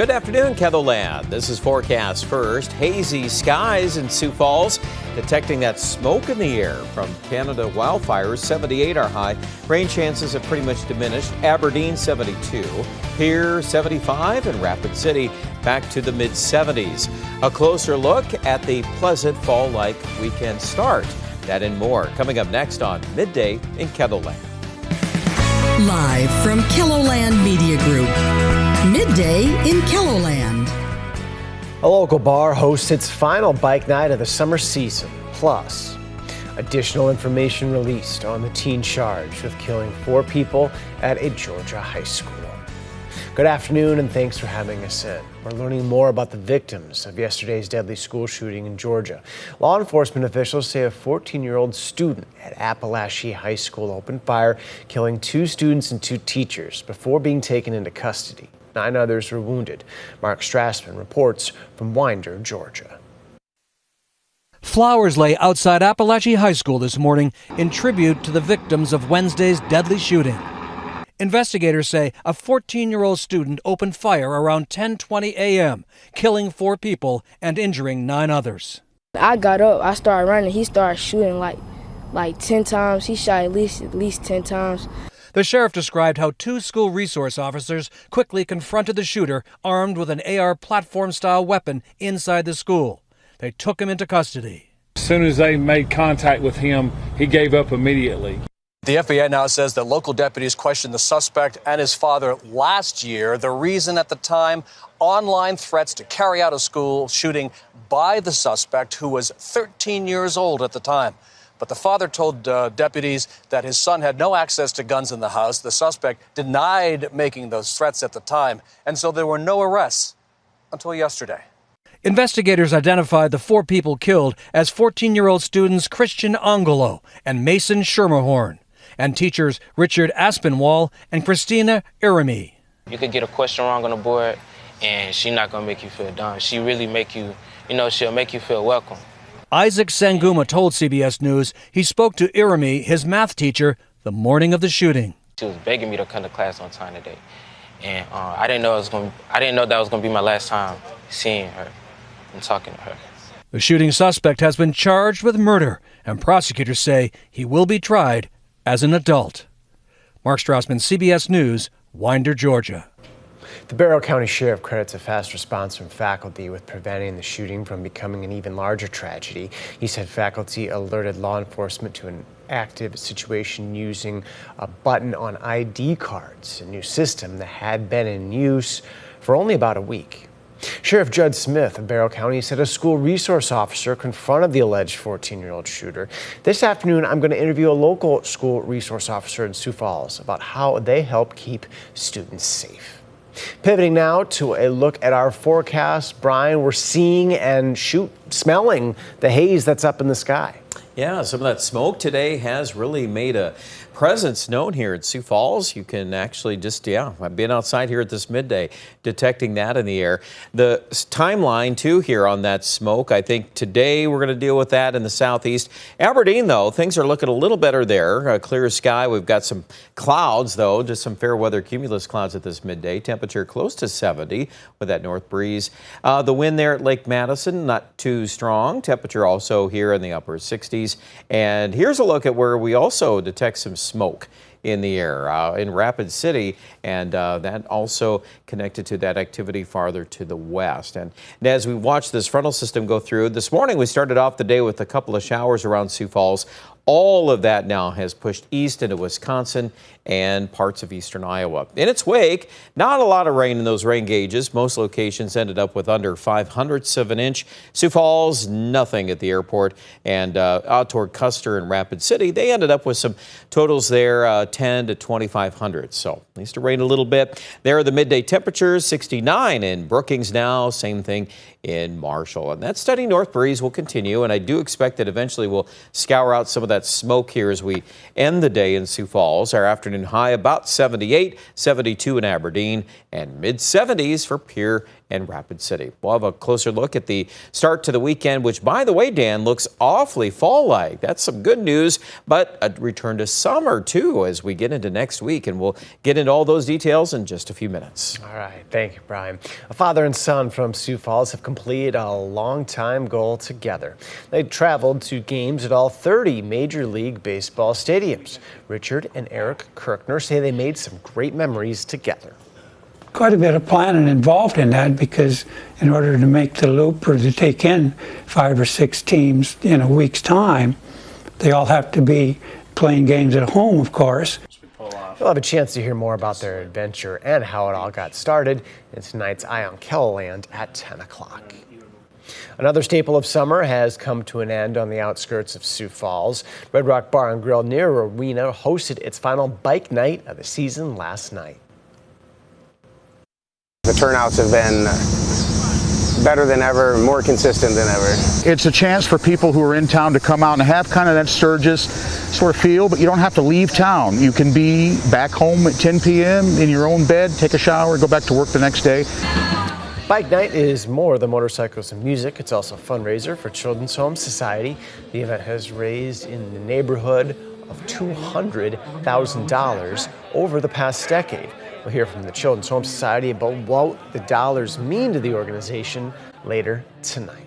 Good afternoon, KELOLAND. This is forecast first. Hazy skies in Sioux Falls, detecting that smoke in the air from Canada wildfires. 78 are high. Rain chances have pretty much diminished. Aberdeen 72, here 75, and Rapid City back to the mid-70s. A closer look at the pleasant fall-like weekend start. That and more coming up next on Midday in KELOLAND. Live from KELOLAND Media Group, Midday in KELOLAND. A local bar hosts its final bike night of the summer season. Plus, additional information released on the teen charged with killing 4 people at a Georgia high school. Good afternoon and thanks for having us in. We're learning more about the victims of yesterday's deadly school shooting in Georgia. Law enforcement officials say a 14-year-old student at Appalachia High School opened fire, killing 2 students and 2 teachers before being taken into custody. 9 others were wounded. Mark Strassman reports from Winder, Georgia. Flowers lay outside Appalachia High School this morning in tribute to the victims of Wednesday's deadly shooting. Investigators say a 14-year-old student opened fire around 10:20 a.m., killing 4 people and injuring 9 others. I got up, I started running. He started shooting like 10 times. He shot at least 10 times. The sheriff described how 2 school resource officers quickly confronted the shooter armed with an AR platform-style weapon inside the school. They took him into custody. As soon as they made contact with him, he gave up immediately. The FBI now says that local deputies questioned the suspect and his father last year. The reason at the time, online threats to carry out a school shooting by the suspect, who was 13 years old at the time. But the father told deputies that his son had no access to guns in the house. The suspect denied making those threats at the time, and so there were no arrests until yesterday. Investigators identified the 4 people killed as 14-year-old students Christian Angolo and Mason Schermerhorn, and teachers Richard Aspinwall and Christina Irami. You could get a question wrong on the board, and she's not going to make you feel dumb. She really make you, she'll make you feel welcome. Isaac Sanguma told CBS News he spoke to Irami, his math teacher, the morning of the shooting. She was begging me to come to class on time today, and I didn't know that was going to be my last time seeing her and talking to her. The shooting suspect has been charged with murder, and prosecutors say he will be tried as an adult. Mark Strassman, CBS News, Winder, Georgia. The Barrow County Sheriff credits a fast response from faculty with preventing the shooting from becoming an even larger tragedy. He said faculty alerted law enforcement to an active situation using a button on ID cards, a new system that had been in use for only about a week. Sheriff Judd Smith of Barrow County said a school resource officer confronted the alleged 14-year-old shooter. This afternoon, I'm going to interview a local school resource officer in Sioux Falls about how they help keep students safe. Pivoting now to a look at our forecast. Brian, we're seeing and smelling the haze that's up in the sky. Yeah, some of that smoke today has really made a presence known here at Sioux Falls. You can actually just, I've been outside here at this midday detecting that in the air. The timeline, too, here on that smoke, I think today we're going to deal with that in the southeast. Aberdeen, though, things are looking a little better there. Clear sky. We've got some clouds, though, just some fair weather cumulus clouds at this midday. Temperature close to 70 with that north breeze. The wind there at Lake Madison, not too strong. Temperature also here in the upper 60s. And here's a look at where we also detect some smoke in the air in Rapid City, and that also connected to that activity farther to the west. And as we watch this frontal system go through, this morning we started off the day with a couple of showers around Sioux Falls. All of that now has pushed east into Wisconsin and parts of eastern Iowa. In its wake, not a lot of rain in those rain gauges. Most locations ended up with under 0.05 of an inch. Sioux Falls, nothing at the airport. And out toward Custer and Rapid City, they ended up with some totals there, 10 to 2,500. So at least it rained a little bit. There are the midday temperatures, 69 in Brookings now, same thing in Marshall. And that steady north breeze will continue, and I do expect that eventually we'll scour out some of that smoke here as we end the day in Sioux Falls. Our afternoon high about 78, 72 in Aberdeen, and mid-70s for Pierre and Rapid City. We'll have a closer look at the start to the weekend, which, by the way, Dan, looks awfully fall-like. That's some good news, but a return to summer, too, as we get into next week. And we'll get into all those details in just a few minutes. All right. Thank you, Brian. A father and son from Sioux Falls have completed a long-time goal together. They traveled to games at all 30 Major League Baseball stadiums. Richard and Eric Kirkner say they made some great memories together. Quite a bit of planning involved in that, because in order to make the loop or to take in 5 or 6 teams in a week's time, they all have to be playing games at home, of course. You'll have a chance to hear more about their adventure and how it all got started in tonight's Eye on KELOLAND at 10 o'clock. Another staple of summer has come to an end on the outskirts of Sioux Falls. Red Rock Bar and Grill near Arena hosted its final bike night of the season last night. The turnouts have been better than ever, more consistent than ever. It's a chance for people who are in town to come out and have kind of that Sturgis sort of feel, but you don't have to leave town. You can be back home at 10 p.m. in your own bed, take a shower, go back to work the next day. Bike Night is more than motorcycles and music. It's also a fundraiser for Children's Home Society. The event has raised in the neighborhood of $200,000 over the past decade. We'll hear from the Children's Home Society about what the dollars mean to the organization later tonight.